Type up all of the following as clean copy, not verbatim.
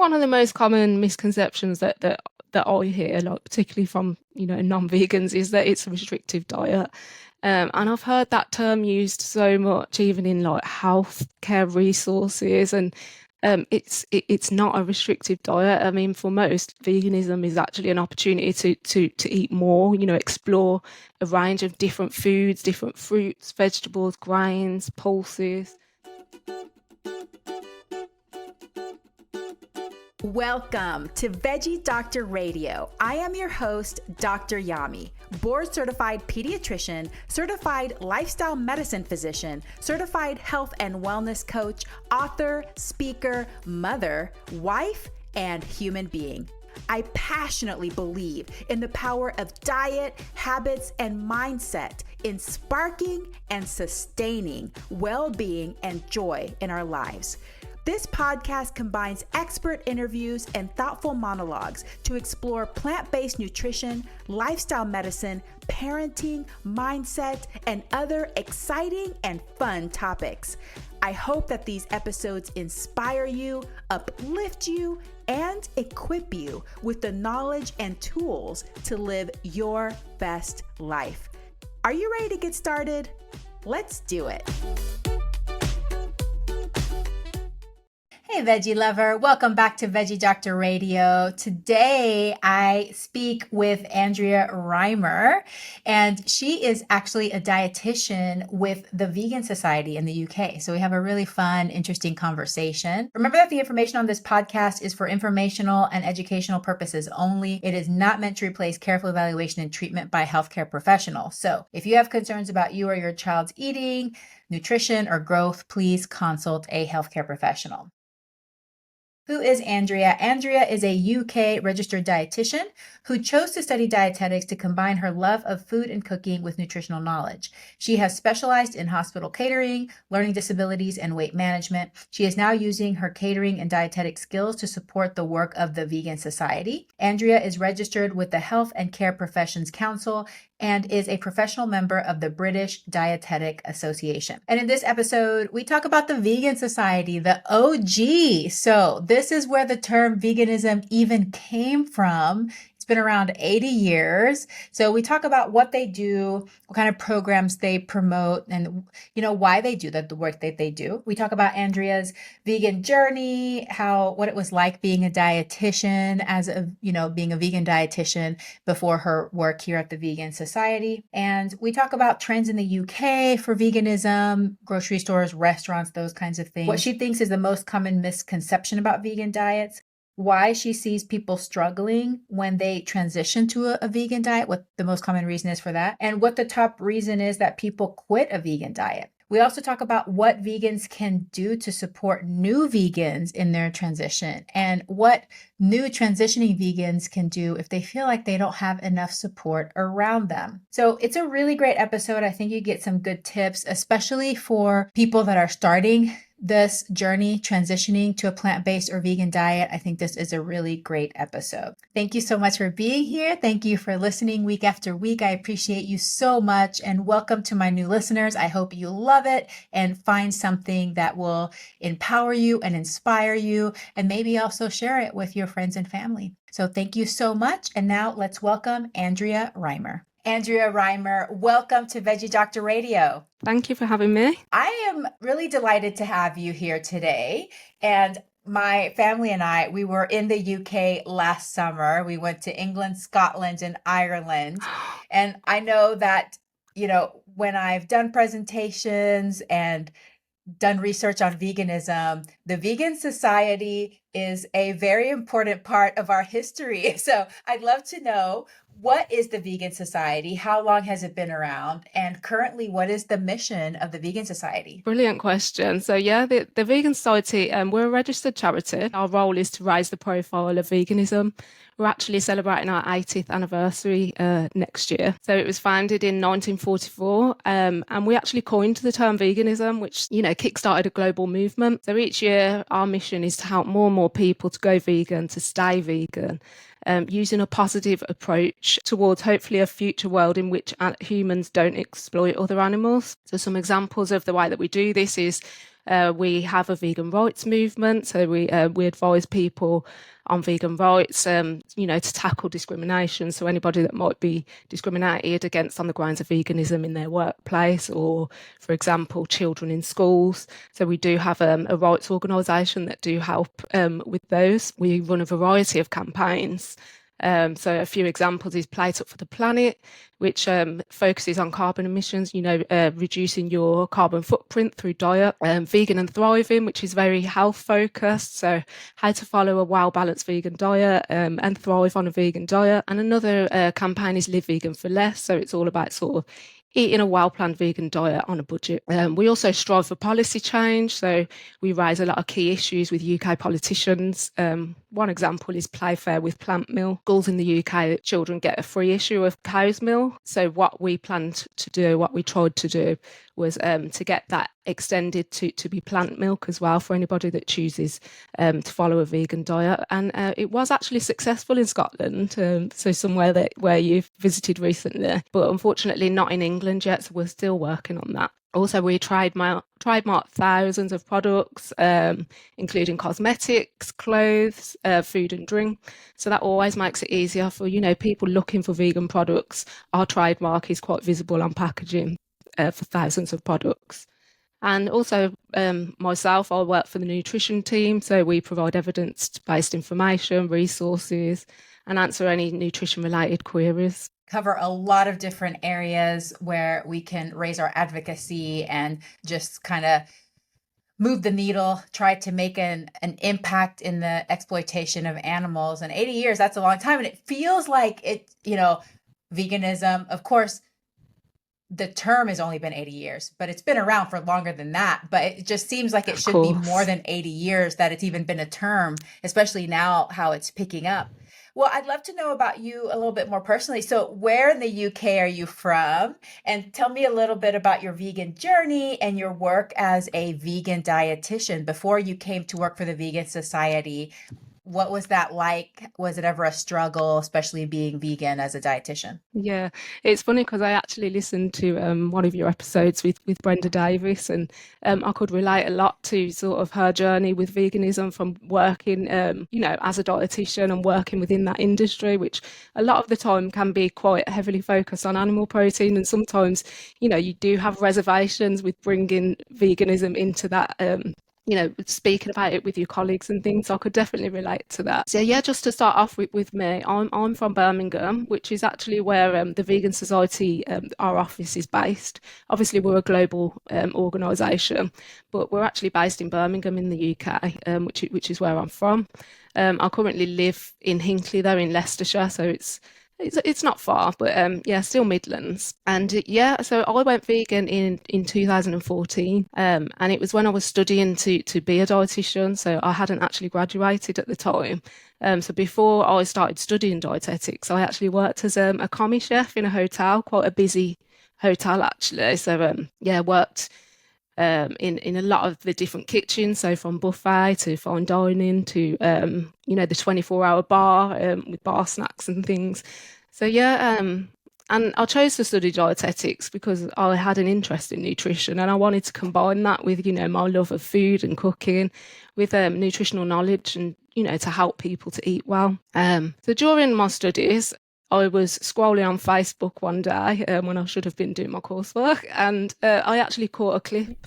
one of the most common misconceptions that I hear, like particularly from non-vegans, is that it's a restrictive diet. And I've heard that term used so much, even in like healthcare resources, and it's not a restrictive diet. I mean, for most, veganism is actually an opportunity to eat more, explore a range of different foods, different fruits, vegetables, grains, pulses. Welcome to Veggie Doctor Radio. I am your host, Dr. Yami, board-certified pediatrician, certified lifestyle medicine physician, certified health and wellness coach, author, speaker, mother, wife, and human being. I passionately believe in the power of diet, habits, and mindset in sparking and sustaining well-being and joy in our lives. This podcast combines expert interviews and thoughtful monologues to explore plant-based nutrition, lifestyle medicine, parenting, mindset, and other exciting and fun topics. I hope that these episodes inspire you, uplift you, and equip you with the knowledge and tools to live your best life. Are you ready to get started? Let's do it. Hey, veggie lover. Welcome back to Veggie Doctor Radio. Today, I speak with Andrea Rymer, and she is actually a dietitian with the Vegan Society in the UK. So we have a really fun, interesting conversation. Remember that the information on this podcast is for informational and educational purposes only. It is not meant to replace careful evaluation and treatment by healthcare professionals. So if you have concerns about you or your child's eating, nutrition, or growth, please consult a healthcare professional. Who is Andrea? Andrea is a UK registered dietitian who chose to study dietetics to combine her love of food and cooking with nutritional knowledge. She has specialized in hospital catering, learning disabilities, and weight management. She is now using her catering and dietetic skills to support the work of the Vegan Society. Andrea is registered with the Health and Care Professions Council and is a professional member of the British Dietetic Association. And in this episode, we talk about the Vegan Society, the OG. So this is where the term veganism even came from. It's been around 80 years. So we talk about what they do, what kind of programs they promote, and why they do the work that they do. We talk about Andrea's vegan journey, what it was like being a dietitian, being a vegan dietitian before her work here at the Vegan Society. And we talk about trends in the UK for veganism, grocery stores, restaurants, those kinds of things. What she thinks is the most common misconception about vegan diets, why she sees people struggling when they transition to a vegan diet, what the most common reason is for that, and what the top reason is that people quit a vegan diet. We also talk about what vegans can do to support new vegans in their transition and what new transitioning vegans can do if they feel like they don't have enough support around them. So it's a really great episode. I think you get some good tips, especially for people that are starting this journey, transitioning to a plant-based or vegan diet. I think this is a really great episode. Thank you so much for being here. Thank you for listening week after week. I appreciate you so much, and welcome to my new listeners. I hope you love it and find something that will empower you and inspire you, and maybe also share it with your friends and family. So thank you so much. And now let's welcome Andrea Rymer. Andrea Rymer, welcome to Veggie Doctor Radio. Thank you for having me. I am really delighted to have you here today. And my family and I, we were in the UK last summer. We went to England, Scotland, and Ireland. And I know that, when I've done presentations and done research on veganism, the Vegan Society is a very important part of our history. So I'd love to know, what is the Vegan Society? How long has it been around? And currently, what is the mission of the Vegan Society? Brilliant question. So the Vegan Society, we're a registered charity. Our role is to raise the profile of veganism. We're actually celebrating our 80th anniversary next year. So it was founded in 1944, and we actually coined the term veganism, which, kickstarted a global movement. So each year, our mission is to help more and more people to go vegan, to stay vegan, using a positive approach towards hopefully a future world in which humans don't exploit other animals. So some examples of the way that we do this is We have a vegan rights movement, so we advise people on vegan rights, to tackle discrimination. So anybody that might be discriminated against on the grounds of veganism in their workplace, or, for example, children in schools. So we do have a rights organisation that do help with those. We run a variety of campaigns. So a few examples is Plate Up for the Planet, which focuses on carbon emissions, reducing your carbon footprint through diet. Vegan and Thriving, which is very health focused. So how to follow a well-balanced vegan diet and thrive on a vegan diet. And another campaign is Live Vegan for Less. So it's all about sort of eating a well-planned vegan diet on a budget. We also strive for policy change, so we raise a lot of key issues with UK politicians. One example is Play Fair with plant milk. Schools in the UK, children get a free issue of cow's milk. So what we planned to do, what we tried to do, was to get that extended to be plant milk as well for anybody that chooses to follow a vegan diet. And it was actually successful in Scotland, so somewhere where you've visited recently, but unfortunately not in England yet, so we're still working on that. Also, we trademarked thousands of products, including cosmetics, clothes, food and drink. So that always makes it easier for, people looking for vegan products. Our trademark is quite visible on packaging for thousands of products. And also myself, I work for the nutrition team. So we provide evidence-based information, resources, and answer any nutrition-related queries. Cover a lot of different areas where we can raise our advocacy and just kind of move the needle, try to make an impact in the exploitation of animals. And 80 years, that's a long time. And it feels like it, veganism, of course, the term has only been 80 years, but it's been around for longer than that. But it just seems like it should be more than 80 years that it's even been a term, especially now how it's picking up. Well, I'd love to know about you a little bit more personally. So where in the UK are you from? And tell me a little bit about your vegan journey and your work as a vegan dietitian before you came to work for the Vegan Society. What was that like? Was it ever a struggle, especially being vegan as a dietitian? Yeah, it's funny because I actually listened to one of your episodes with Brenda Davis, and I could relate a lot to sort of her journey with veganism from working, as a dietitian and working within that industry, which a lot of the time can be quite heavily focused on animal protein. And sometimes, you do have reservations with bringing veganism into that speaking about it with your colleagues and things. So I could definitely relate to that. So yeah, just to start off with me, I'm from Birmingham, which is actually where the Vegan Society, our office is based. Obviously, we're a global organisation, but we're actually based in Birmingham in the UK, which is where I'm from. I currently live in Hinckley, though, in Leicestershire, so it's not far, but still Midlands. And so I went vegan in 2014, and it was when I was studying to be a dietitian. So I hadn't actually graduated at the time. So before I started studying dietetics, I actually worked as a commie chef in a hotel, quite a busy hotel actually. So worked in a lot of the different kitchens, so from buffet to fine dining to the 24-hour bar with bar snacks and things. So and I chose to study dietetics because I had an interest in nutrition, and I wanted to combine that with my love of food and cooking with nutritional knowledge, and to help people to eat well. So during my studies, I was scrolling on Facebook one day when I should have been doing my coursework, and I actually caught a clip.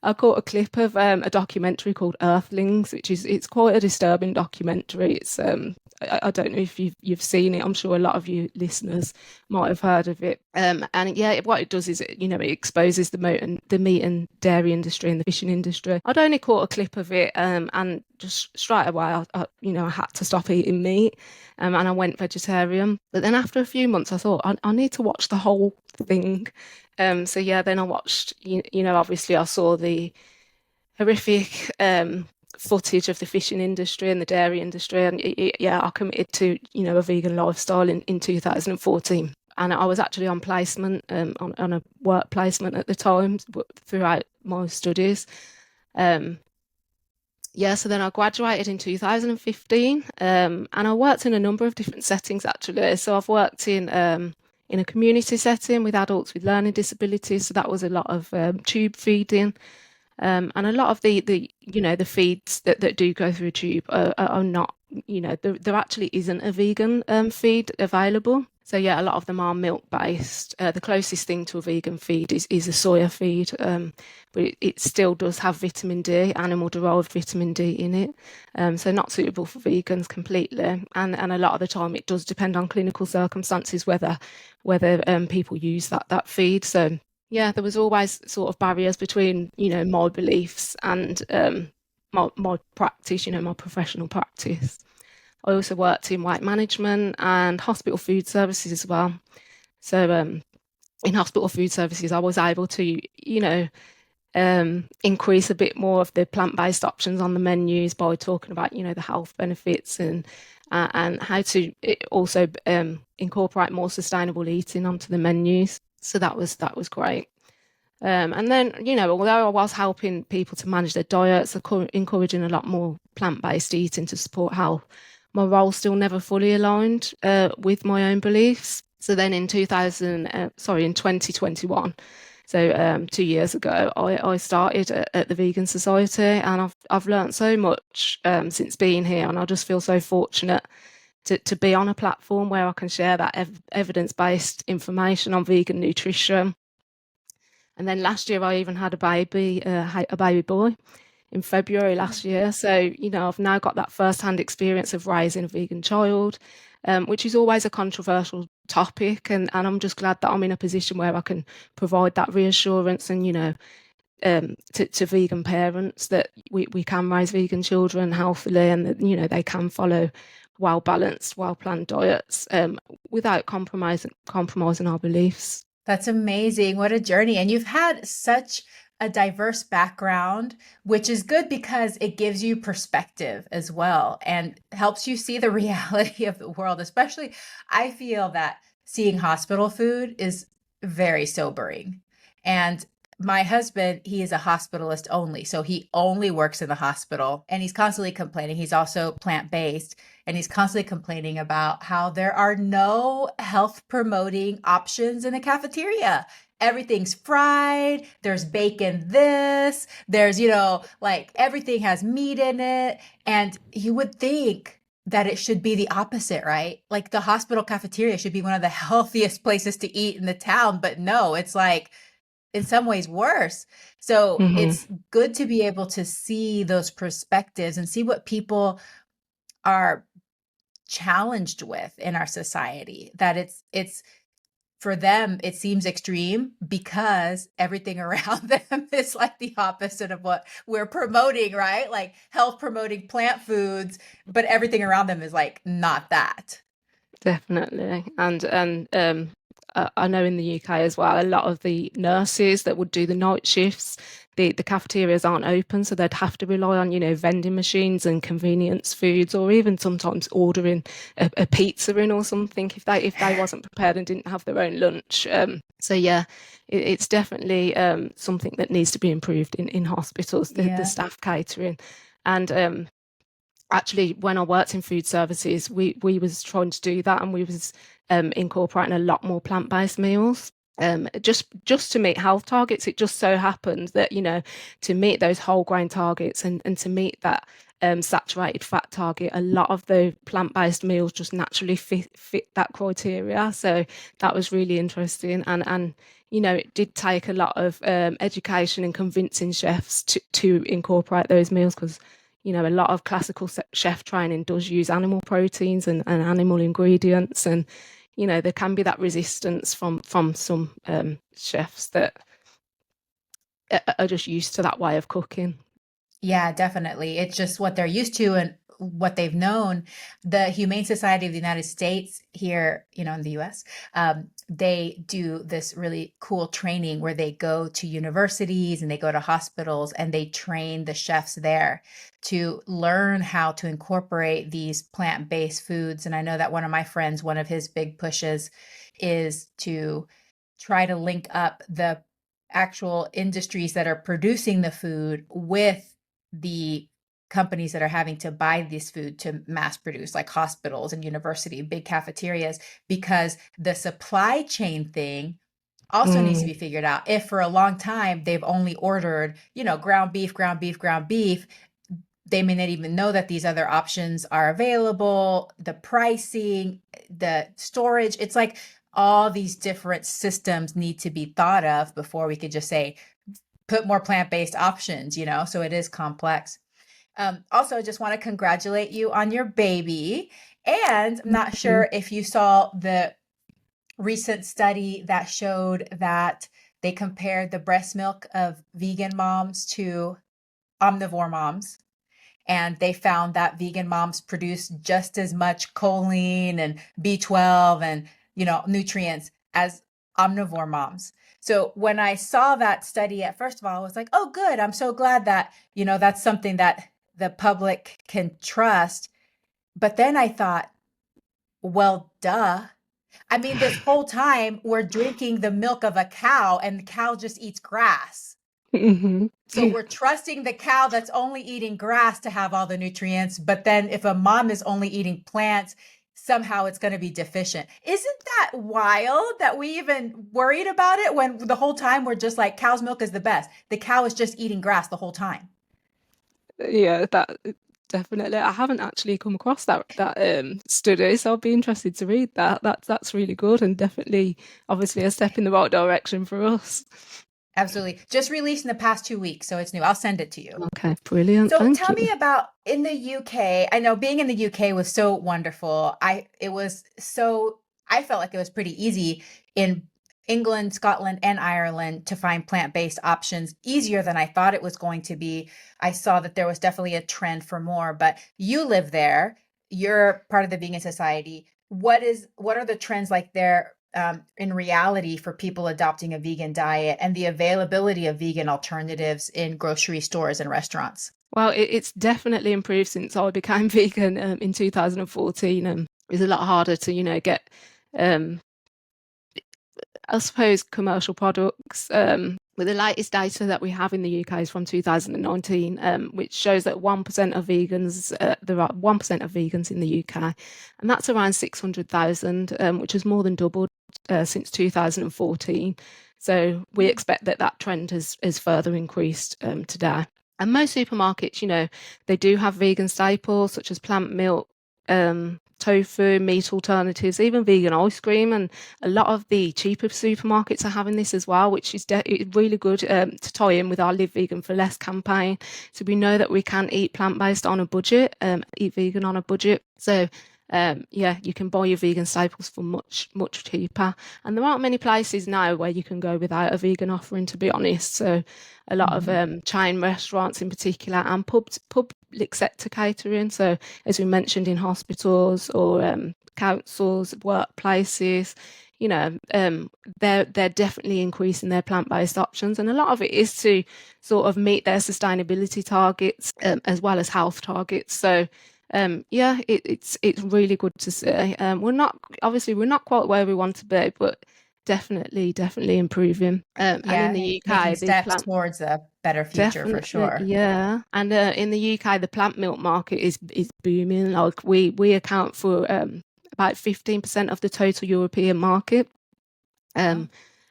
I caught a clip of a documentary called Earthlings, it's quite a disturbing documentary. It's I don't know if you've seen it. I'm sure a lot of you listeners might have heard of it. What it does is it exposes the meat and dairy industry and the fishing industry. I'd only caught a clip of it, and just straight away I had to stop eating meat, and I went vegetarian. But then after a few months, I thought I need to watch the whole thing. Then I watched. Obviously I saw the horrific footage of the fishing industry and the dairy industry, and I committed to a vegan lifestyle in 2014, and I was actually on placement on a work placement at the time throughout my studies. So then I graduated in 2015, and I worked in a number of different settings actually. So I've worked in a community setting with adults with learning disabilities, so that was a lot of tube feeding. And a lot of the feeds that do go through a tube are not, there actually isn't a vegan feed available. So yeah, a lot of them are milk based. The closest thing to a vegan feed is a soya feed, but it still does have vitamin D, animal derived vitamin D in it. So not suitable for vegans completely. And a lot of the time it does depend on clinical circumstances whether people use that feed. So yeah, there was always sort of barriers between, my beliefs and my practice, my professional practice. I also worked in weight management and hospital food services as well. So in hospital food services, I was able to, increase a bit more of the plant-based options on the menus by talking about, the health benefits and how to also incorporate more sustainable eating onto the menus. So that was great. And then, although I was helping people to manage their diets, encouraging a lot more plant-based eating to support health, my role still never fully aligned with my own beliefs. So then in 2021, so 2 years ago, I started at the Vegan Society, and I've learned so much since being here, and I just feel so fortunate to be on a platform where I can share that evidence-based information on vegan nutrition. And then last year, I even had a baby boy in February last year. So, I've now got that first-hand experience of raising a vegan child, which is always a controversial topic. And I'm just glad that I'm in a position where I can provide that reassurance and, to vegan parents that we can raise vegan children healthily and that, they can follow well-balanced, well-planned diets without compromising our beliefs. That's amazing. What a journey. And you've had such a diverse background, which is good because it gives you perspective as well and helps you see the reality of the world. Especially, I feel that seeing hospital food is very sobering. And my husband, he is a hospitalist only. So he only works in the hospital and he's constantly complaining. He's also plant-based and he's constantly complaining about how there are no health promoting options in the cafeteria. Everything's fried. There's bacon this. There's, like everything has meat in it. And you would think that it should be the opposite, right? Like the hospital cafeteria should be one of the healthiest places to eat in the town. But no, it's like, in some ways worse. So it's good to be able to see those perspectives and see what people are challenged with in our society, that it's for them, it seems extreme because everything around them is like the opposite of what we're promoting, right? Like health promoting plant foods, but everything around them is like not that. Definitely. And I know in the UK as well, a lot of the nurses that would do the night shifts, the cafeterias aren't open, so they'd have to rely on, vending machines and convenience foods, or even sometimes ordering a pizza in or something if they wasn't prepared and didn't have their own lunch. So yeah, it's definitely something that needs to be improved in hospitals, the staff catering. And actually, when I worked in food services, we was trying to do that, and we was incorporating a lot more plant-based meals. Just to meet health targets. It just so happened that, to meet those whole grain targets and to meet that saturated fat target, a lot of the plant-based meals just naturally fit that criteria. So that was really interesting. And it did take a lot of education and convincing chefs to incorporate those meals, because a lot of classical chef training does use animal proteins and animal ingredients, and there can be that resistance from some chefs that are just used to that way of cooking. Yeah, definitely. It's just what they're used to and what they've known. The Humane Society of the United States here, in the US, they do this really cool training where they go to universities and they go to hospitals and they train the chefs there to learn how to incorporate these plant-based foods. And I know that one of my friends, one of his big pushes is to try to link up the actual industries that are producing the food with the companies that are having to buy this food to mass produce, like hospitals and university, big cafeterias, because the supply chain thing also needs to Mm. be figured out. If for a long time they've only ordered, ground beef, ground beef, ground beef, they may not even know that these other options are available, the pricing, the storage. It's like all these different systems need to be thought of before we could just say, put more plant-based options, so it is complex. Also, I just want to congratulate you on your baby. And I'm not sure if you saw the recent study that showed that they compared the breast milk of vegan moms to omnivore moms. And they found that vegan moms produce just as much choline and B12 and, nutrients as omnivore moms. So when I saw that study first of all, I was like, oh, good. I'm so glad that, that's something that the public can trust. But then I thought, well, duh. I mean, this whole time we're drinking the milk of a cow and the cow just eats grass. Mhm. So we're trusting the cow that's only eating grass to have all the nutrients. But then if a mom is only eating plants, somehow it's going to be deficient. Isn't that wild that we even worried about it when the whole time we're just like, cow's milk is the best. The cow is just eating grass the whole time. Yeah, that definitely. I haven't actually come across that study, so I'll be interested to read that. That's really good and definitely, obviously, a step in the right direction for us. Absolutely. Just released in the past 2 weeks, so it's new. I'll send it to you. Okay, brilliant. So Thank tell me you. about in the UK. I know being in the UK was so wonderful. I felt like it was pretty easy in England, Scotland, and Ireland to find plant-based options, easier than I thought it was going to be. I saw that there was definitely a trend for more, but you live there. You're part of the vegan society. What are the trends like there in reality for people adopting a vegan diet and the availability of vegan alternatives in grocery stores and restaurants? Well, it's definitely improved since I became vegan in 2014. It's a lot harder to, get, um, I suppose, commercial products. But the latest data that we have in the UK is from 2019, which shows that 1% of vegans, there are 1% of vegans in the UK, and that's around 600,000, which has more than doubled since 2014. So we expect that trend has further increased today. And most supermarkets, they do have vegan staples such as plant milk, tofu, meat alternatives, even vegan ice cream. And a lot of the cheaper supermarkets are having this as well, which is really good to tie in with our Live Vegan for Less campaign. So we know that we can eat plant-based on a budget, eat vegan on a budget. So yeah, you can buy your vegan staples for much, much cheaper. And there aren't many places now where you can go without a vegan offering, to be honest. So a lot of chain restaurants in particular and public sector catering. So as we mentioned, in hospitals or councils, workplaces, they're definitely increasing their plant-based options. And a lot of it is to sort of meet their sustainability targets as well as health targets. So yeah, it's really good to see. We're not quite where we want to be, but definitely improving. And in Yeah, the making UK, the steps plant towards a better future for definitely, sure. yeah. And in the UK, the plant milk market is booming. Like we account for about 15% of the total European market. Wow.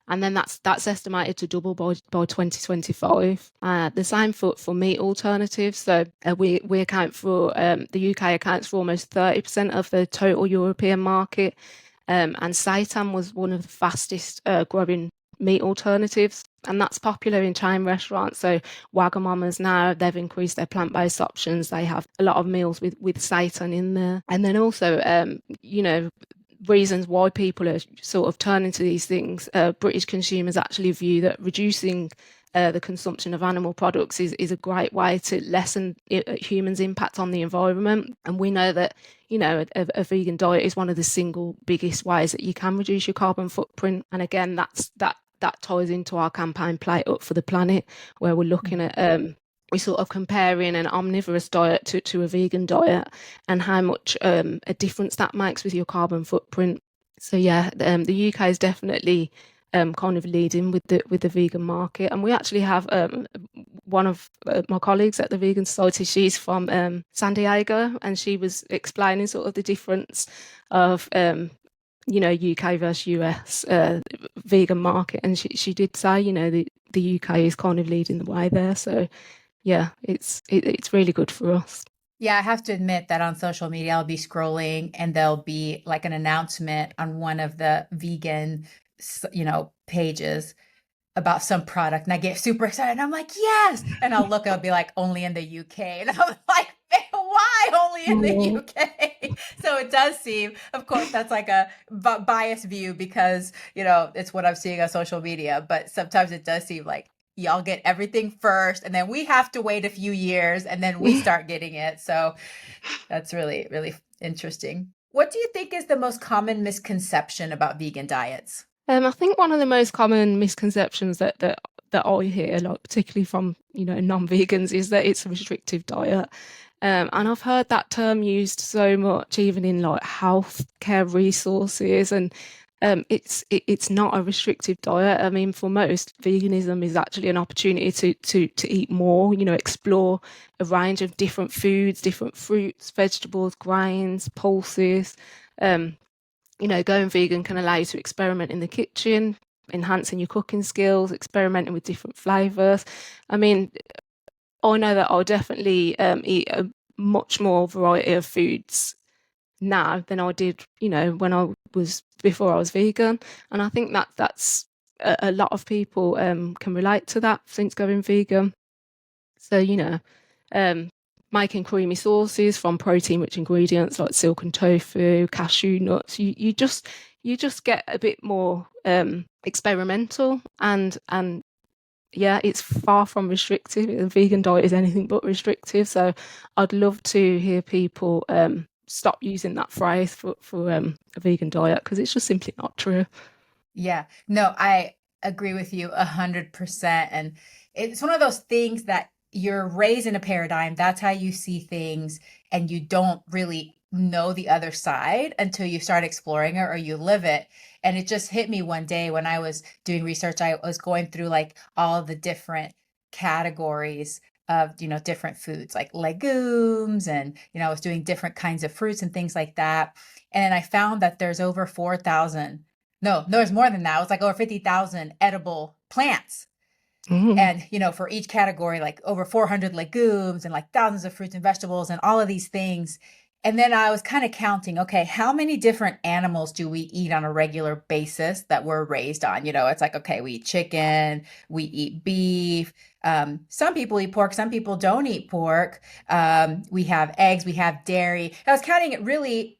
And then that's estimated to double by 2025. The same for meat alternatives. So we account for the UK accounts for almost 30% of the total European market. And seitan was one of the fastest growing meat alternatives, and that's popular in chain restaurants. So Wagamama's now, they've increased their plant-based options. They have a lot of meals with seitan in there. And then also, reasons why people are sort of turning to these things. British consumers actually view that reducing the consumption of animal products is a great way to lessen humans' impact on the environment. And we know that, a vegan diet is one of the single biggest ways that you can reduce your carbon footprint. And again, that ties into our campaign Plate Up for the Planet, where we're looking at we're sort of comparing an omnivorous diet to a vegan diet and how much a difference that makes with your carbon footprint. So yeah, the UK is definitely kind of leading with the vegan market, and we actually have one of my colleagues at the Vegan Society. She's from San Diego, and she was explaining sort of the difference of UK versus US vegan market, and she did say, the UK is kind of leading the way there. So yeah, it's really good for us. Yeah, I have to admit that on social media, I'll be scrolling and there'll be like an announcement on one of the vegan, pages about some product, and I get super excited. And I'm like, yes. And I'll look, I'll be like, only in the UK. And I'm like, why only in the Yeah. UK? So it does seem, of course, that's like a biased view because, it's what I'm seeing on social media. But sometimes it does seem like y'all get everything first, and then we have to wait a few years, and then we start getting it. So that's really, really interesting. What do you think is the most common misconception about vegan diets? I think one of the most common misconceptions that I hear, like particularly from non-vegans, is that it's a restrictive diet. And I've heard that term used so much, even in like healthcare resources, and it's not a restrictive diet. I mean, for most, veganism is actually an opportunity to eat more. Explore a range of different foods, different fruits, vegetables, grains, pulses. Um, going vegan can allow you to experiment in the kitchen, enhancing your cooking skills, experimenting with different flavors. I mean, I know that I'll definitely eat a much more variety of foods now than I did, when I was before I was vegan. And I think that's a lot of people can relate to that since going vegan. So, um, making creamy sauces from protein-rich ingredients like silken tofu, cashew nuts, you just get a bit more experimental and yeah, it's far from restrictive. The vegan diet is anything but restrictive. So I'd love to hear people stop using that phrase for a vegan diet because it's just simply not true. Yeah, no, I agree with you 100%. And it's one of those things that you're raised in a paradigm. That's how you see things, and you don't really know the other side until you start exploring it or you live it. And it just hit me one day when I was doing research. I was going through like all the different categories of, different foods like legumes, and, I was doing different kinds of fruits and things like that. And I found that there's over 4,000. No, there's more than that. It was like over 50,000 edible plants. Mm. And, for each category, like over 400 legumes and like thousands of fruits and vegetables and all of these things. And then I was kind of counting, okay, how many different animals do we eat on a regular basis that we're raised on? It's like, okay, we eat chicken, we eat beef. Some people eat pork, some people don't eat pork. We have eggs, we have dairy. I was counting it really.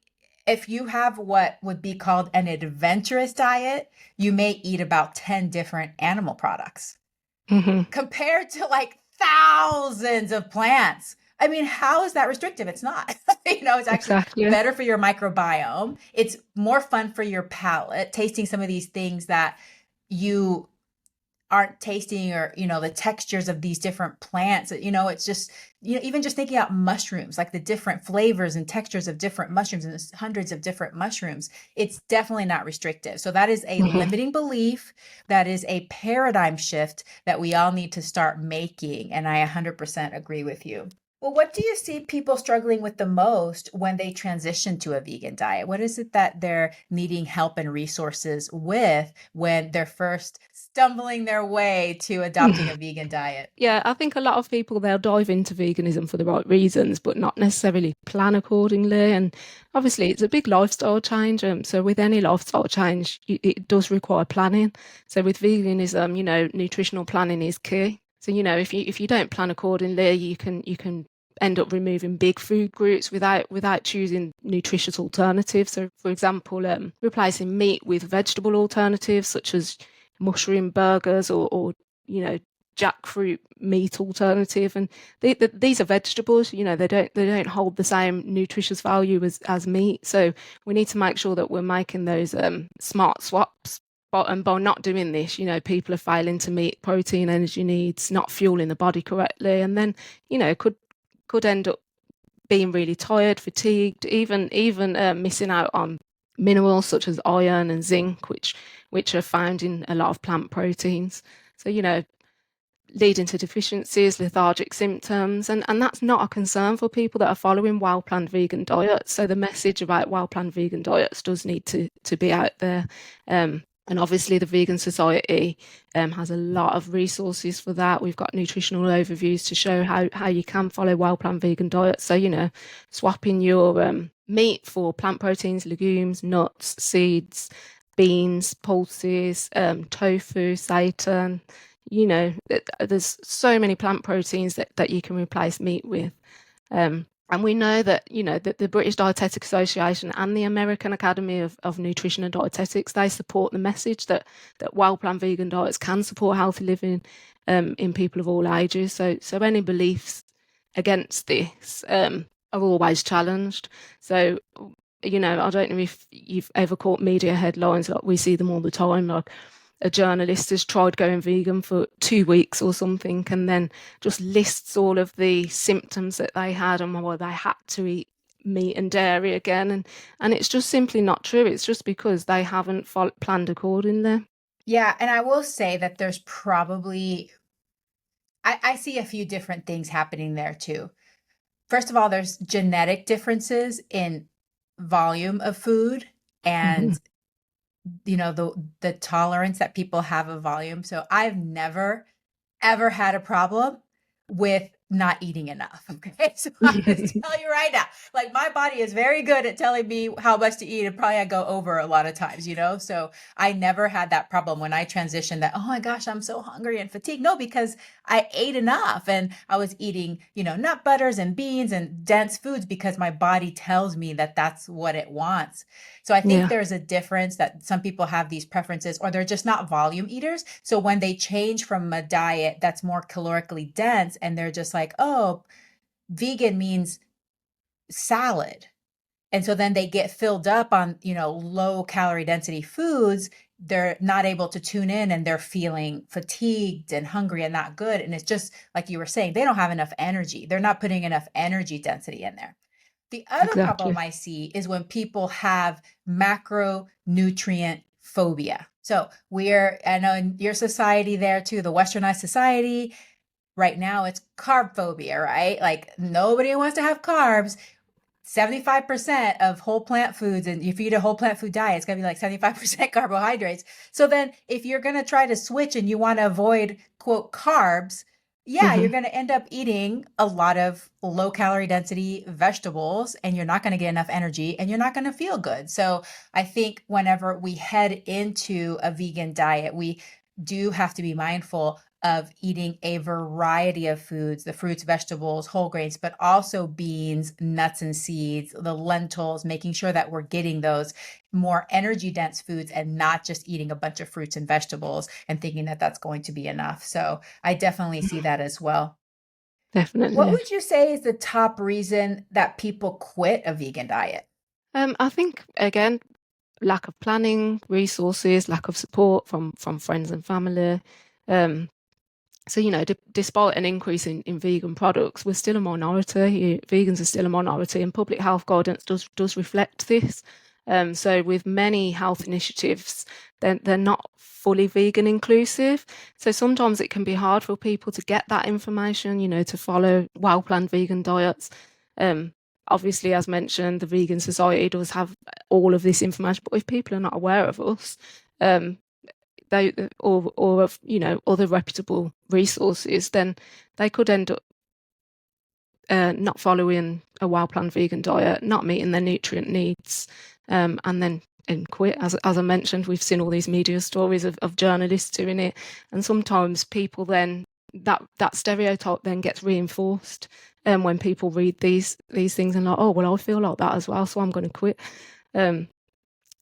If you have what would be called an adventurous diet, you may eat about 10 different animal products Hmm. compared to like thousands of plants. I mean, how is that restrictive? It's not. It's actually Exactly. better for your microbiome. It's more fun for your palate, tasting some of these things that you aren't tasting, or the textures of these different plants. It's just, even just thinking about mushrooms, like the different flavors and textures of different mushrooms, and there's hundreds of different mushrooms. It's definitely not restrictive. So that is a Hmm. limiting belief. That is a paradigm shift that we all need to start making, and I 100% agree with you. Well, what do you see people struggling with the most when they transition to a vegan diet? What is it that they're needing help and resources with when they're first stumbling their way to adopting a vegan diet? Yeah, I think a lot of people, they'll dive into veganism for the right reasons, but not necessarily plan accordingly. And obviously, it's a big lifestyle change. So with any lifestyle change, it does require planning. So with veganism, nutritional planning is key. So if you don't plan accordingly, you can end up removing big food groups without choosing nutritious alternatives. So, for example, replacing meat with vegetable alternatives such as mushroom burgers or you know jackfruit meat alternative, and these are vegetables. They don't hold the same nutritious value as meat. So we need to make sure that we're making those smart swaps. And by not doing this, people are failing to meet protein energy needs, not fueling the body correctly, and then could end up being really tired, fatigued, even missing out on minerals such as iron and zinc, which are found in a lot of plant proteins. So leading to deficiencies, lethargic symptoms, and that's not a concern for people that are following well-planned vegan diets. So the message about well-planned vegan diets does need to be out there. And obviously the Vegan Society has a lot of resources for that. We've got nutritional overviews to show how you can follow well-planned vegan diets. So, swapping your meat for plant proteins, legumes, nuts, seeds, beans, pulses, tofu, seitan. There's so many plant proteins that you can replace meat with. And we know that, that the British Dietetic Association and the American Academy of Nutrition and Dietetics, they support the message that well-planned vegan diets can support healthy living in people of all ages. So any beliefs against this are always challenged. So, I don't know if you've ever caught media headlines, like we see them all the time, like a journalist has tried going vegan for 2 weeks or something, and then just lists all of the symptoms that they had and why they had to eat meat and dairy again. And it's just simply not true. It's just because they haven't planned accordingly. Yeah. And I will say that there's probably, I see a few different things happening there too. First of all, there's genetic differences in volume of food and the tolerance that people have of volume. So I've never ever had a problem with not eating enough. Okay. So I'll just tell you right now, like my body is very good at telling me how much to eat, and probably I go over a lot of times, so I never had that problem when I transitioned that, oh my gosh, I'm so hungry and fatigued. No, because I ate enough and I was eating, nut butters and beans and dense foods because my body tells me that that's what it wants. So I think there's a difference that some people have these preferences, or they're just not volume eaters. So when they change from a diet that's more calorically dense and they're just like, oh, vegan means salad. And so then they get filled up on, low calorie density foods. They're not able to tune in and they're feeling fatigued and hungry and not good. And it's just like you were saying, they don't have enough energy. They're not putting enough energy density in there. The other problem I see is when people have macronutrient phobia. So I know in your society there too, the Westernized society, right now it's carb phobia, right? Like nobody wants to have carbs. 75% of whole plant foods, and if you eat a whole plant food diet, it's going to be like 75% carbohydrates. So then if you're going to try to switch and you want to avoid, quote, carbs, you're going to end up eating a lot of low calorie density vegetables, and you're not going to get enough energy and you're not going to feel good. So I think whenever we head into a vegan diet, we do have to be mindful of eating a variety of foods, the fruits, vegetables, whole grains, but also beans, nuts and seeds, the lentils, making sure that we're getting those more energy dense foods and not just eating a bunch of fruits and vegetables and thinking that that's going to be enough. So I definitely see that as well. Definitely. What would you say is the top reason that people quit a vegan diet? I think, again, lack of planning, resources, lack of support from friends and family. So, despite an increase in vegan products, we're still a minority. Vegans are still a minority, and public health guidance does reflect this. So with many health initiatives, they're not fully vegan inclusive. So sometimes it can be hard for people to get that information, to follow well-planned vegan diets. Obviously, as mentioned, the Vegan Society does have all of this information, but if people are not aware of us, they or of other reputable resources, then they could end up not following a well-planned vegan diet, not meeting their nutrient needs, and then quit. As I mentioned, we've seen all these media stories of journalists doing it, and sometimes people then that stereotype then gets reinforced when people read these things and like, oh well, I feel like that as well, so I'm going to quit.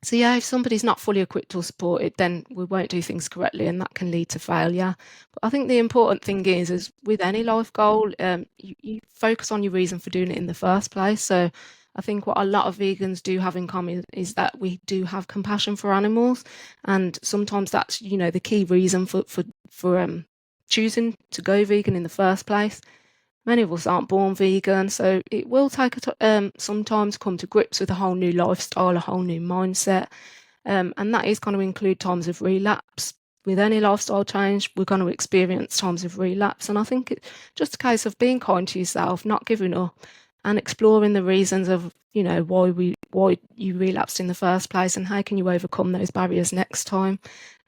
So if somebody's not fully equipped or supported, then we won't do things correctly, and that can lead to failure. But I think the important thing is with any life goal, you focus on your reason for doing it in the first place. So I think what a lot of vegans do have in common is that we do have compassion for animals, and sometimes that's the key reason for choosing to go vegan in the first place. Many of us aren't born vegan, so it will take some time to come to grips with a whole new lifestyle, a whole new mindset, and that is going to include times of relapse. with any lifestyle change, we're going to experience times of relapse. And I think it's just a case of being kind to yourself, not giving up, and exploring the reasons of, why you relapsed in the first place, and how can you overcome those barriers next time.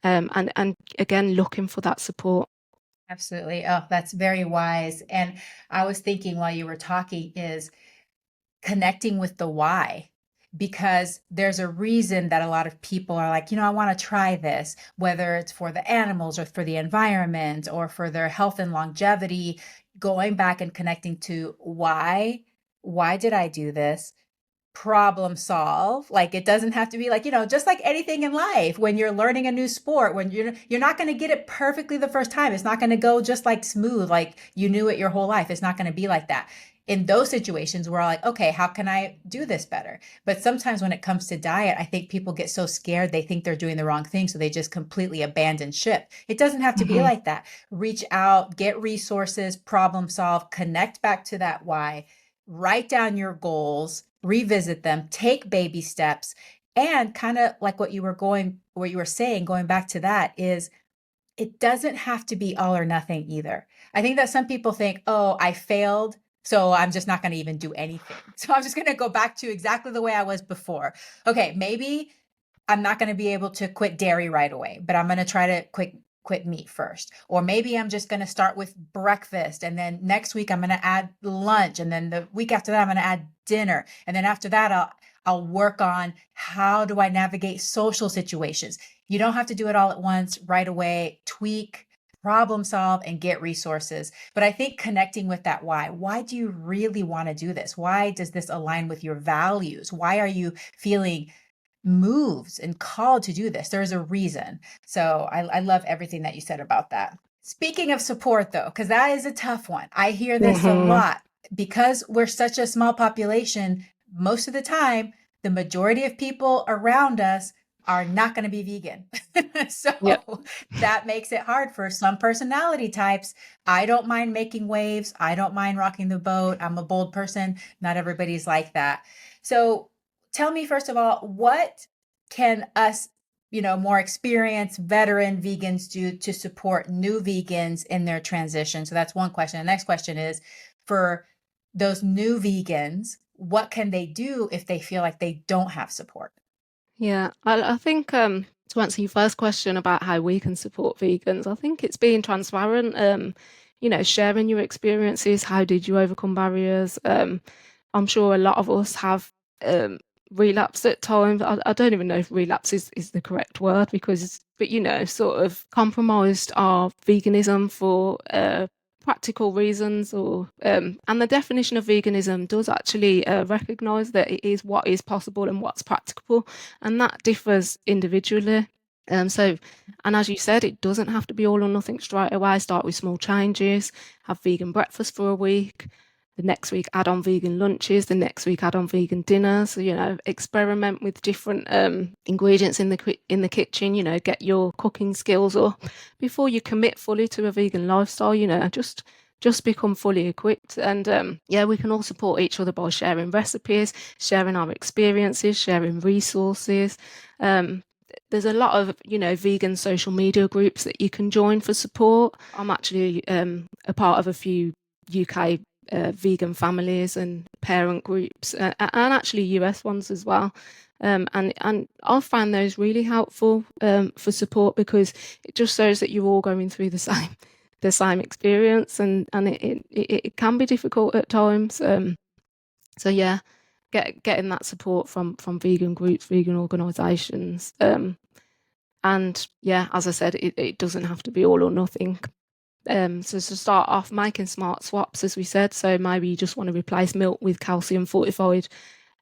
And again, looking for that support. Absolutely. Oh, that's very wise. And I was thinking while you were talking is connecting with the why, because there's a reason that a lot of people are like, I want to try this, whether it's for the animals or for the environment or for their health and longevity, going back and connecting to why did I do this? Problem solve. Like, it doesn't have to be like, just like anything in life, when you're learning a new sport, when you're not going to get it perfectly the first time. It's not going to go just like smooth, like you knew it your whole life. It's not going to be like that. In those situations, we're all like, okay, how can I do this better? But sometimes when it comes to diet, I think people get so scared, they think they're doing the wrong thing. So they just completely abandon ship. It doesn't have to be like that. Reach out, get resources, problem solve, connect back to that why, write down your goals, revisit them, take baby steps, and kind of like what you were saying, going back to that, is it doesn't have to be all or nothing either. I think that some people think, oh, I failed, so I'm just not going to even do anything. So I'm just going to go back to exactly the way I was before. Okay, maybe I'm not going to be able to quit dairy right away, but I'm going to try to quit meat first. Or maybe I'm just going to start with breakfast, and then next week I'm going to add lunch, and then the week after that I'm going to add dinner, and then after that I'll work on how do I navigate social situations. You don't have to do it all at once right away. Tweak, problem solve, and get resources. But I think connecting with that why do you really want to do this? Why does this align with your values? Why are you feeling moved and called to do this? There's a reason. So I love everything that you said about that. Speaking of support, though, because that is a tough one. I hear this a lot. Because we're such a small population, most of the time, the majority of people around us are not going to be vegan. So Yep. that makes it hard for some personality types. I don't mind making waves. I don't mind rocking the boat. I'm a bold person. Not everybody's like that. So tell me, first of all, what can us, more experienced veteran vegans do to support new vegans in their transition? So that's one question. The next question is, for those new vegans, what can they do if they feel like they don't have support? Yeah, I think to answer your first question about how we can support vegans, I think it's being transparent, sharing your experiences. How did you overcome barriers? I'm sure a lot of us have relapsed at times. I don't even know if relapse is the correct word, but sort of compromised our veganism for practical reasons, or and the definition of veganism does actually recognize that it is what is possible and what's practicable, and that differs individually. And as you said, it doesn't have to be all or nothing straight away. Start with small changes, have vegan breakfast for a week, the next week add on vegan lunches, the next week add on vegan dinners. So, experiment with different ingredients in the kitchen. Get your cooking skills up before you commit fully to a vegan lifestyle. Just become fully equipped. And we can all support each other by sharing recipes, sharing our experiences, sharing resources. There's a lot of vegan social media groups that you can join for support. I'm actually a part of a few UK vegan families and parent groups, and actually US ones as well. And I've found those really helpful for support, because it just shows that you're all going through the same experience, and it can be difficult at times. So yeah, getting that support from vegan groups, vegan organisations. And yeah, as I said, it doesn't have to be all or nothing. So to start off, making smart swaps, as we said. So maybe you just want to replace milk with calcium fortified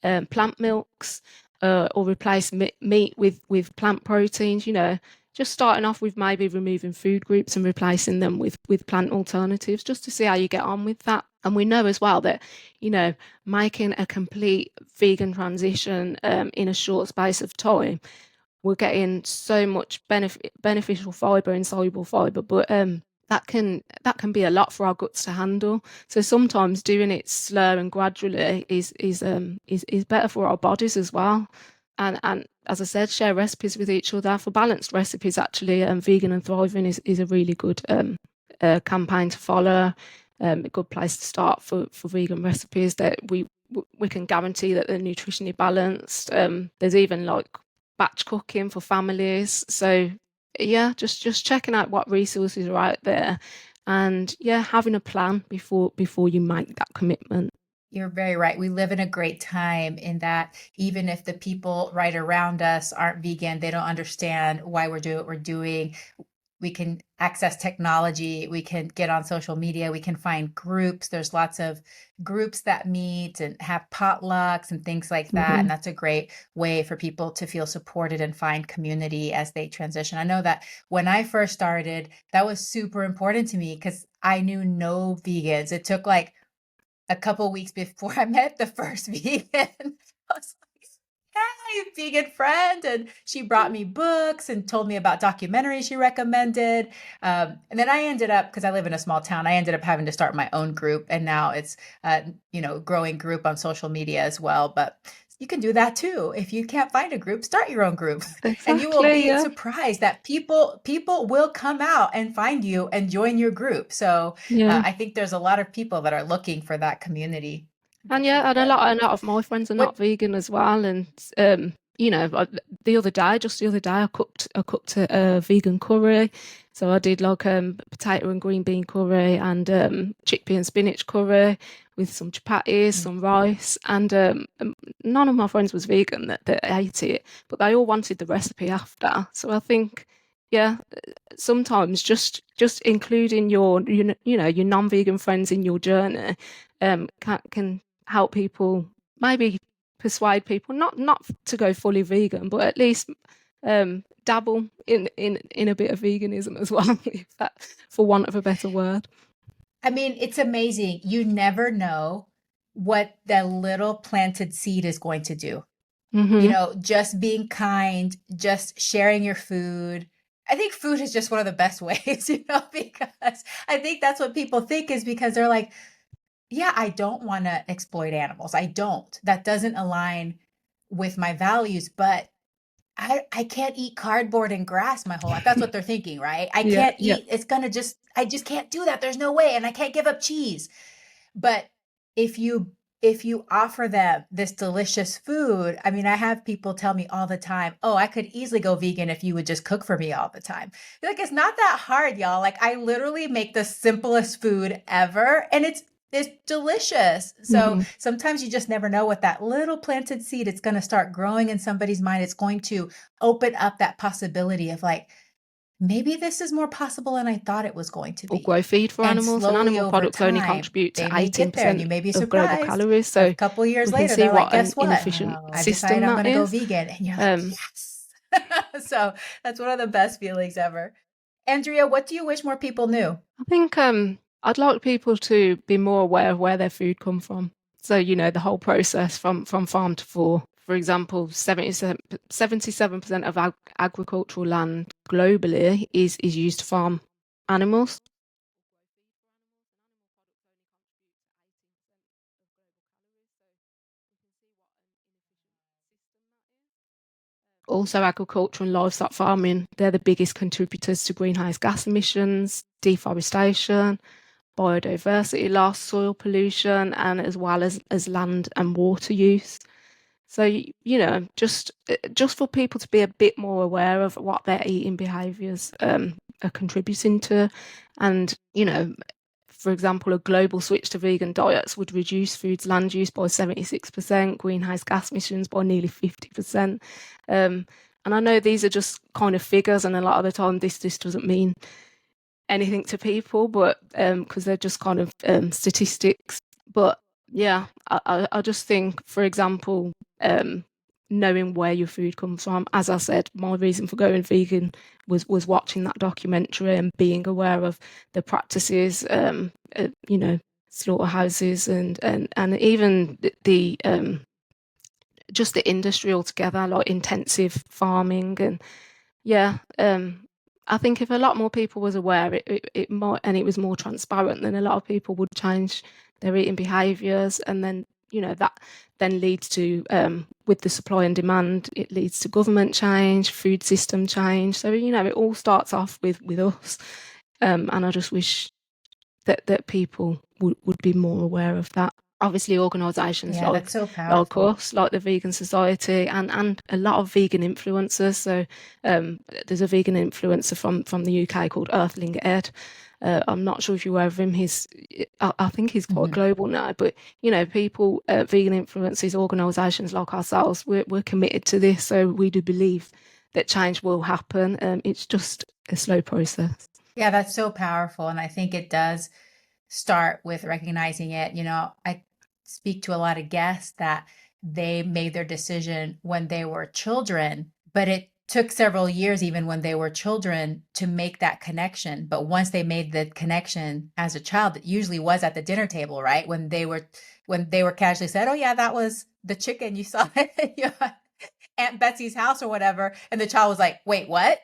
plant milks, or replace meat with plant proteins. Just starting off with maybe removing food groups and replacing them with plant alternatives, just to see how you get on with that. And we know as well that making a complete vegan transition in a short space of time, we're getting so much beneficial fiber and soluble fiber, but that can be a lot for our guts to handle. So sometimes doing it slow and gradually is better for our bodies as well. and as I said, share recipes with each other for balanced recipes. Actually, Vegan and Thriving is a really good campaign to follow. A good place to start for vegan recipes that we can guarantee that they're nutritionally balanced. There's even like batch cooking for families. So yeah, just checking out what resources are out there, and yeah, having a plan before you make that commitment. You're very right. We live in a great time in that even if the people right around us aren't vegan, they don't understand why we're doing what we're doing. We can access technology. We can get on social media. We can find groups. There's lots of groups that meet and have potlucks and things like that. And that's a great way for people to feel supported and find community as they transition. I know that when I first started, that was super important to me because I knew no vegans. It took like a couple weeks before I met the first vegan. I was like, hey, vegan friend. And she brought me books and told me about documentaries she recommended. And then I ended up, because I live in a small town, I ended up having to start my own group. And now it's, growing group on social media as well. But you can do that too. If you can't find a group, start your own group. Exactly, and you will be yeah. surprised that people will come out and find you and join your group. So Yeah. I think there's a lot of people that are looking for that community. And That's yeah, really and good. a lot of my friends are not What vegan as well. And the other day, I cooked a vegan curry. So I did like potato and green bean curry and chickpea and spinach curry with some chapatis, some rice, and none of my friends was vegan that ate it, but they all wanted the recipe after. So I think, yeah, sometimes just including your your non-vegan friends in your journey can help people, maybe persuade people not to go fully vegan, but at least dabble in a bit of veganism as well, if that, for want of a better word. I mean, it's amazing. You never know what that little planted seed is going to do. Mm-hmm. Just being kind, just sharing your food. I think food is just one of the best ways, because I think that's what people think is because they're like, yeah, I don't want to exploit animals. I don't. That doesn't align with my values, but I can't eat cardboard and grass my whole life. That's what they're thinking, right? I Yeah, can't yeah. eat, I just can't do that. There's no way. And I can't give up cheese. But if you offer them this delicious food, I mean, I have people tell me all the time, "Oh, I could easily go vegan if you would just cook for me all the time." Like it's not that hard, y'all. Like I literally make the simplest food ever and it's delicious. So Mm-hmm. sometimes you just never know what that little planted seed it's going to start growing in somebody's mind. It's going to open up that possibility of like, maybe this is more possible than I thought it was going to Or be. grow feed for And animals, and slowly animal over products only time, contribute to they may get there and 18% you may be of global surprised. calories. A So couple years we can later, see they're like, what an guess what? inefficient I decided system I'm that going to go is. vegan. And you're like, yes. So that's one of the best feelings ever. Andrea, what do you wish more people knew? I think I'd like people to be more aware of where their food come from. So, the whole process from farm to fork. For example, 77% of agricultural land globally is used to farm animals. Also, agriculture and livestock farming, they're the biggest contributors to greenhouse gas emissions, deforestation, biodiversity loss, soil pollution, and as well as land and water use. So, just for people to be a bit more aware of what their eating behaviours are contributing to. And, for example, a global switch to vegan diets would reduce food's land use by 76%, greenhouse gas emissions by nearly 50%. And I know these are just kind of figures, and a lot of the time this doesn't mean anything to people, but because they're just kind of statistics. But yeah, I just think, for example, knowing where your food comes from. As I said, my reason for going vegan was watching that documentary and being aware of the practices, slaughterhouses and even the just the industry altogether, like intensive farming. And yeah, I think if a lot more people was aware, it might, and it was more transparent, then a lot of people would change their eating behaviours, and then that then leads to, with the supply and demand, it leads to government change, food system change. So, it all starts off with us. And I just wish that people would be more aware of that. Obviously, organisations Yeah, like that's so powerful. us, like the Vegan Society, and a lot of vegan influencers. So there's a vegan influencer from the UK called Earthling Ed. I'm not sure if you're aware of him. I think he's quite Mhm. global now. But people, vegan influencers, organisations like ourselves, we're committed to this. So we do believe that change will happen. It's just a slow process. Yeah, that's so powerful. And I think it does start with recognizing it. I speak to a lot of guests that they made their decision when they were children, but it took several years, even when they were children, to make that connection. But once they made the connection as a child, it usually was at the dinner table, right? When they were casually said, "Oh yeah, that was the chicken you saw at Aunt Betsy's house or whatever," and the child was like, "Wait, what?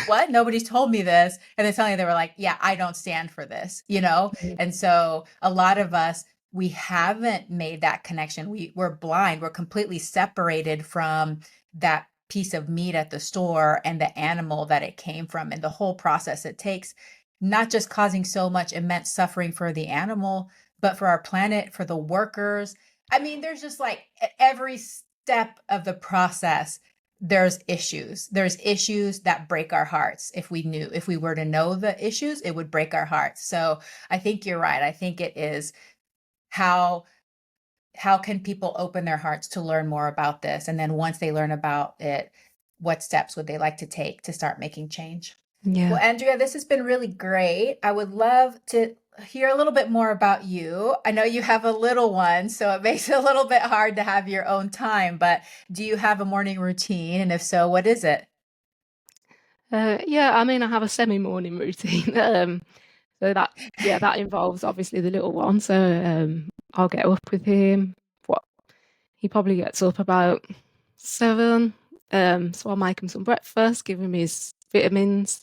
What? Nobody's told me this." And then suddenly they were like, "Yeah, I don't stand for this." And so a lot of us, we haven't made that connection. We're blind. We're completely separated from that piece of meat at the store and the animal that it came from and the whole process it takes, not just causing so much immense suffering for the animal, but for our planet, for the workers. I mean, there's just like every step of the process, there's issues. There's issues that break our hearts. If we were to know the issues, it would break our hearts. So I think you're right. I think it is how can people open their hearts to learn more about this? And then once they learn about it, what steps would they like to take to start making change? Yeah. Well, Andrea, this has been really great. I would love to hear a little bit more about you. I know you have a little one, so it makes it a little bit hard to have your own time, but do you have a morning routine? And if so, what is it? Yeah, I mean, I have a semi-morning routine. So that involves obviously the little one. So I'll get up with him. What he probably gets up about 7. So I'll make him some breakfast, give him his vitamins,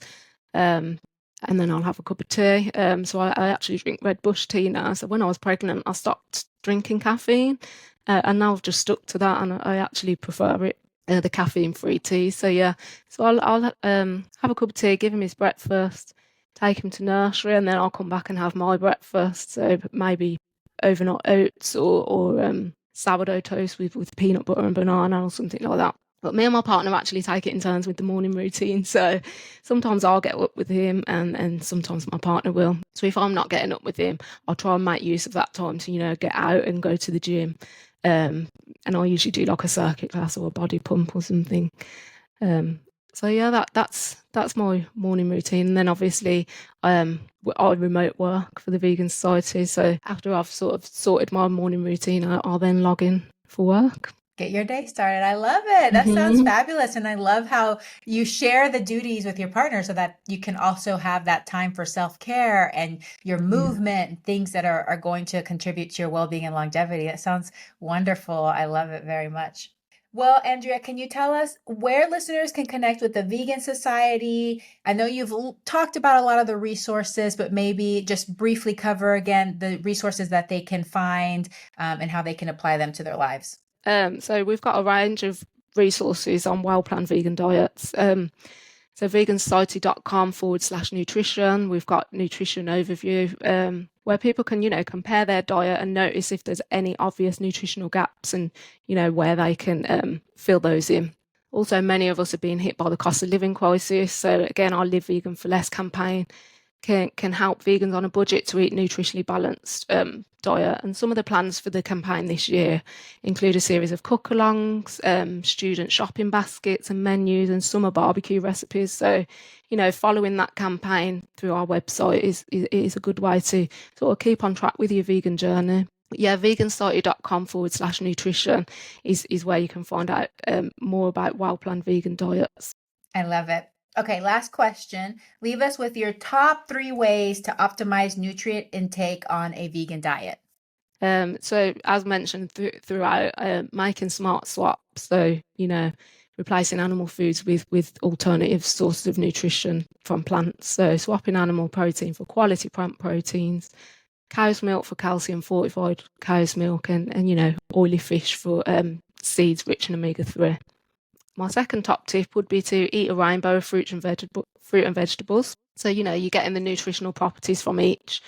um, and then I'll have a cup of tea. So I actually drink red bush tea now. So when I was pregnant, I stopped drinking caffeine, and now I've just stuck to that, and I actually prefer it. The caffeine-free tea. So yeah, so I'll have a cup of tea, give him his breakfast, take him to nursery, and then I'll come back and have my breakfast. So maybe overnight oats or sourdough toast with peanut butter and banana or something like that. But me and my partner actually take it in turns with the morning routine. So sometimes I'll get up with him and sometimes my partner will. So if I'm not getting up with him, I'll try and make use of that time to, get out and go to the gym. And I'll usually do like a circuit class or a body pump or something. So yeah, that's my morning routine. And then obviously I remote work for the Vegan Society. So after I've sort of sorted my morning routine, I'll then log in for work. Get your day started. I love it. That sounds fabulous. And I love how you share the duties with your partner so that you can also have that time for self-care and your movement and things that are going to contribute to your well-being and longevity. That sounds wonderful. I love it very much. Well, Andrea, can you tell us where listeners can connect with the Vegan Society? I know you've talked about a lot of the resources, but maybe just briefly cover again the resources that they can find and how they can apply them to their lives. So we've got a range of resources on well-planned vegan diets. So vegansociety.com/nutrition. We've got nutrition overview, where people can, compare their diet and notice if there's any obvious nutritional gaps and, where they can fill those in. Also, many of us are being hit by the cost of living crisis. So again, our Live Vegan for Less campaign can help vegans on a budget to eat nutritionally balanced diet. And some of the plans for the campaign this year include a series of cook-alongs, student shopping baskets and menus, and summer barbecue recipes. So, following that campaign through our website is a good way to sort of keep on track with your vegan journey. Yeah, vegansociety.com/nutrition is where you can find out more about well-planned vegan diets. I love it. Okay, last question. Leave us with your top 3 ways to optimize nutrient intake on a vegan diet. So as mentioned throughout, making smart swaps. So, replacing animal foods with alternative sources of nutrition from plants. So swapping animal protein for quality plant proteins, cow's milk for calcium, fortified cow's milk, and you know, oily fish for seeds rich in omega-3. My second top tip would be to eat a rainbow of fruit and vegetables. So, you know, you're getting the nutritional properties from each.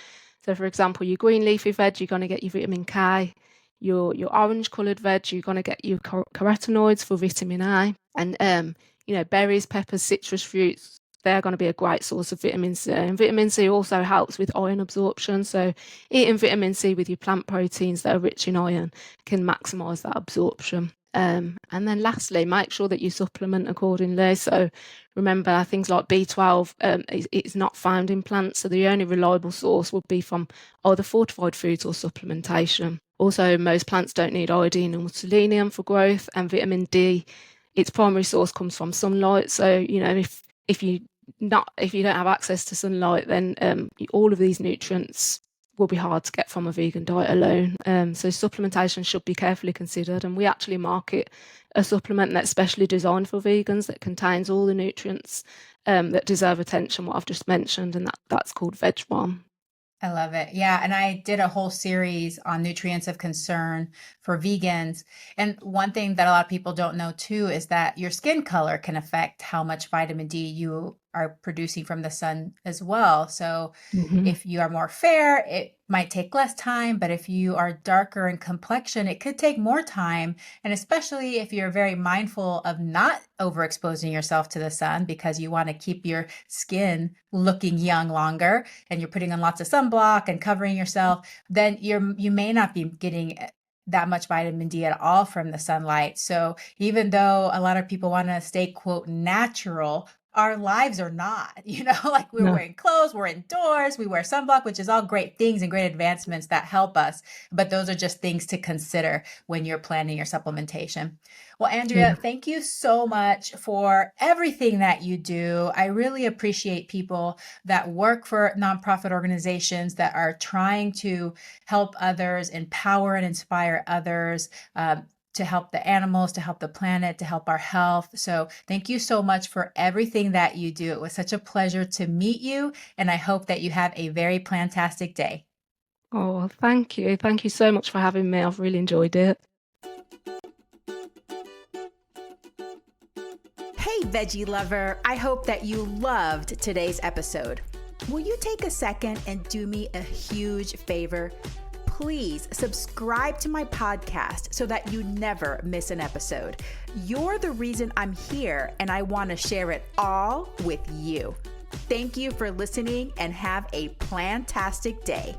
So, for example, your green leafy veg, you're going to get your vitamin K. Your orange coloured veg, you're going to get your carotenoids for vitamin A. And, you know, berries, peppers, citrus fruits, they're going to be a great source of vitamin C. And vitamin C also helps with iron absorption. So eating vitamin C with your plant proteins that are rich in iron can maximise that absorption. And then lastly, make sure that you supplement accordingly. So remember, things like B12 it's not found in plants, so the only reliable source would be from either fortified foods or supplementation. Also, most plants don't need iodine or selenium for growth, and vitamin D, its primary source comes from sunlight. So, you know, if you don't have access to sunlight, then all of these nutrients will be hard to get from a vegan diet alone. So supplementation should be carefully considered, and we actually market a supplement that's specially designed for vegans that contains all the nutrients that deserve attention, what I've just mentioned, and that's called Veg One. I love it. Yeah. And I did a whole series on nutrients of concern for vegans. And one thing that a lot of people don't know too is that your skin color can affect how much vitamin D you are producing from the sun as well. So if you are more fair, it might take less time, but if you are darker in complexion, it could take more time. And especially if you're very mindful of not overexposing yourself to the sun because you want to keep your skin looking young longer and you're putting on lots of sunblock and covering yourself, then you may not be getting that much vitamin D at all from the sunlight. So even though a lot of people want to stay, quote, natural, our lives are not, you know, like we're wearing clothes, we're indoors, we wear sunblock, which is all great things and great advancements that help us. But those are just things to consider when you're planning your supplementation. Well, Andrea, thank you so much for everything that you do. I really appreciate people that work for nonprofit organizations that are trying to help others, empower and inspire others, to help the animals, to help the planet, to help our health. So thank you so much for everything that you do. It was such a pleasure to meet you, and I hope that you have a very plantastic day. Oh, thank you. Thank you so much for having me. I've really enjoyed it. Hey, veggie lover. I hope that you loved today's episode. Will you take a second and do me a huge favor? Please subscribe to my podcast so that you never miss an episode. You're the reason I'm here, and I want to share it all with you. Thank you for listening, and have a plantastic day.